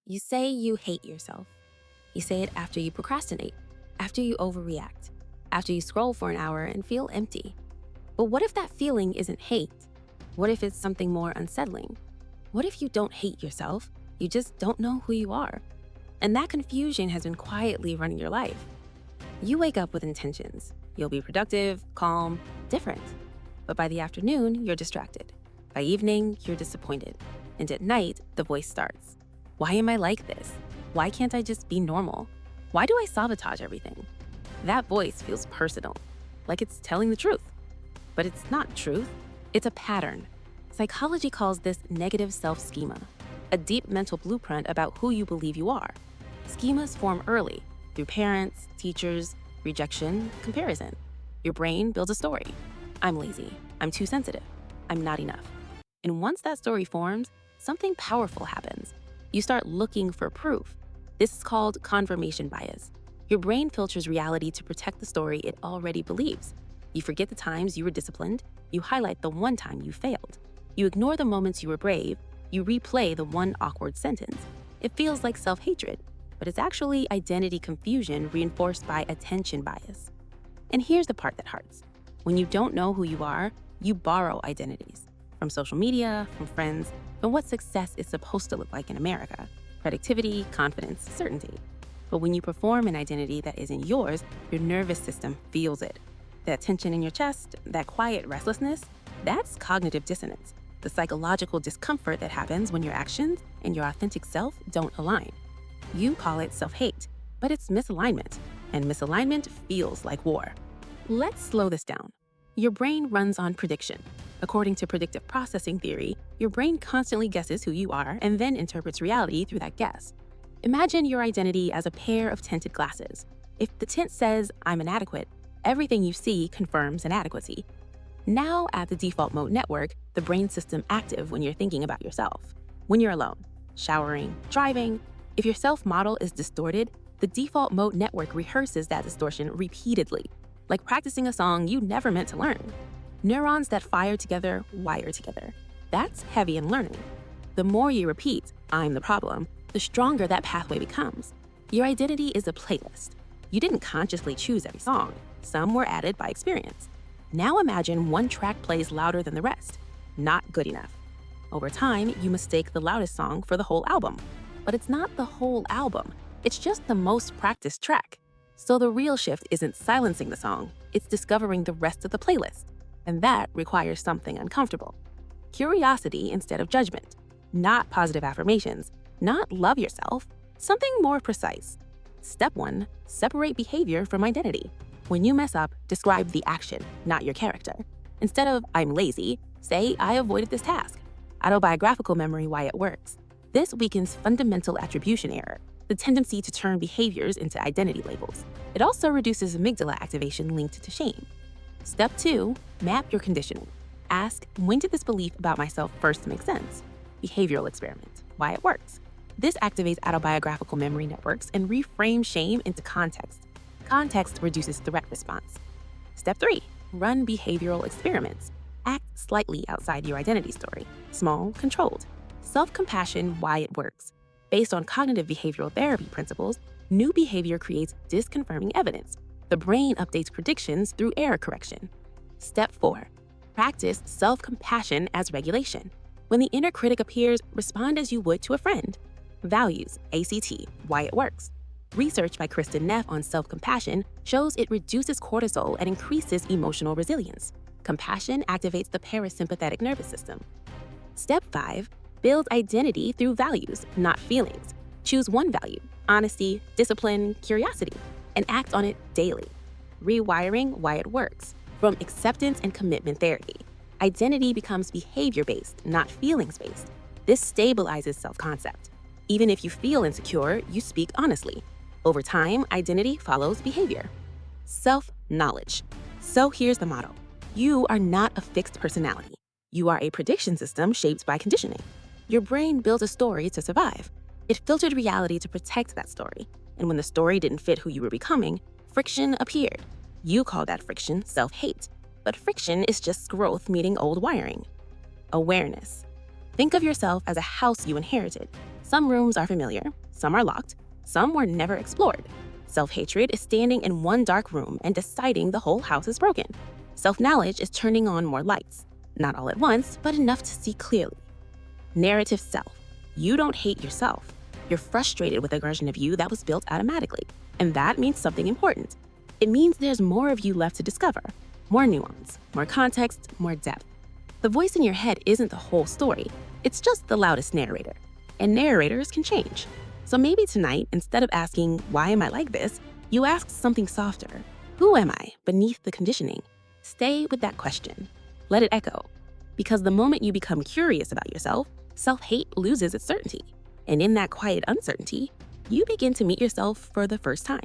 You say you hate yourself. You say it after you procrastinate, after you overreact, after you scroll for an hour and feel empty. But what if that feeling isn't hate? What if it's something more unsettling? What if you don't hate yourself, you just don't know who you are? And that confusion has been quietly running your life. You wake up with intentions. You'll be productive, calm, different. But by the afternoon, you're distracted. By evening, you're disappointed. And at night, the voice starts. Why am I like this? Why can't I just be normal? Why do I sabotage everything? That voice feels personal, like it's telling the truth. But it's not truth, it's a pattern. Psychology calls this negative self-schema, a deep mental blueprint about who you believe you are. Schemas form early, through parents, teachers, rejection, comparison. Your brain builds a story. I'm lazy, I'm too sensitive, I'm not enough. And once that story forms, something powerful happens. You start looking for proof. This is called confirmation bias. Your brain filters reality to protect the story it already believes. You forget the times you were disciplined, you highlight the one time you failed. You ignore the moments you were brave, you replay the one awkward sentence. It feels like self-hatred, but it's actually identity confusion reinforced by attention bias. And here's the part that hurts. When you don't know who you are, you borrow identities. From social media, from friends, from what success is supposed to look like in America. Productivity, confidence, certainty. But when you perform an identity that isn't yours, your nervous system feels it. That tension in your chest, that quiet restlessness, that's cognitive dissonance, the psychological discomfort that happens when your actions and your authentic self don't align. You call it self-hate, but it's misalignment, and misalignment feels like war. Let's slow this down. Your brain runs on prediction. According to predictive processing theory, your brain constantly guesses who you are and then interprets reality through that guess. Imagine your identity as a pair of tinted glasses. If the tint says, I'm inadequate, everything you see confirms inadequacy. Now add the default mode network, the brain system active when you're thinking about yourself. When you're alone, showering, driving, if your self-model is distorted, the default mode network rehearses that distortion repeatedly, like practicing a song you never meant to learn. Neurons that fire together wire together. That's Hebbian Learning. The more you repeat, I'm the problem, the stronger that pathway becomes. Your identity is a playlist. You didn't consciously choose every song. Some were added by experience. Now imagine one track plays louder than the rest. Not good enough. Over time, you mistake the loudest song for the whole album. But it's not the whole album. It's just the most practiced track. So the real shift isn't silencing the song, it's discovering the rest of the playlist. And that requires something uncomfortable. Curiosity instead of judgment. Not positive affirmations. Not love yourself. Something more precise. Step 1, separate behavior from identity. When you mess up, describe the action, not your character. Instead of, I'm lazy, say, I avoided this task. Autobiographical memory why it works. This weakens fundamental attribution error, the tendency to turn behaviors into identity labels. It also reduces amygdala activation linked to shame. Step 2, map your conditioning. Ask, when did this belief about myself first make sense? Behavioral experiment, why it works. This activates autobiographical memory networks and reframes shame into context. Context reduces threat response. Step 3, run behavioral experiments. Act slightly outside your identity story, small, controlled. Self-compassion, why it works. Based on cognitive behavioral therapy principles, new behavior creates disconfirming evidence. The brain updates predictions through error correction. Step 4, practice self-compassion as regulation. When the inner critic appears, respond as you would to a friend. Values, ACT, why it works. Research by Kristen Neff on self-compassion shows it reduces cortisol and increases emotional resilience. Compassion activates the parasympathetic nervous system. Step 5, build identity through values, not feelings. Choose one value, honesty, discipline, curiosity, and act on it daily. Rewiring, why it works. From acceptance and commitment therapy, identity becomes behavior-based, not feelings-based. This stabilizes self-concept. Even if you feel insecure, you speak honestly. Over time, identity follows behavior. Self-knowledge. So here's the motto. You are not a fixed personality. You are a prediction system shaped by conditioning. Your brain builds a story to survive. It filtered reality to protect that story. And when the story didn't fit who you were becoming, friction appeared. You call that friction self-hate. But friction is just growth meeting old wiring. Awareness. Think of yourself as a house you inherited. Some rooms are familiar, some are locked, some were never explored. Self-hatred is standing in one dark room and deciding the whole house is broken. Self-knowledge is turning on more lights, not all at once, but enough to see clearly. Narrative self. You don't hate yourself. You're frustrated with a version of you that was built automatically, and that means something important. It means there's more of you left to discover, more nuance, more context, more depth. The voice in your head isn't the whole story, it's just the loudest narrator. And narrators can change. So maybe tonight, instead of asking, why am I like this, you ask something softer. Who am I beneath the conditioning? Stay with that question. Let it echo. Because the moment you become curious about yourself, self-hate loses its certainty. And in that quiet uncertainty, you begin to meet yourself for the first time.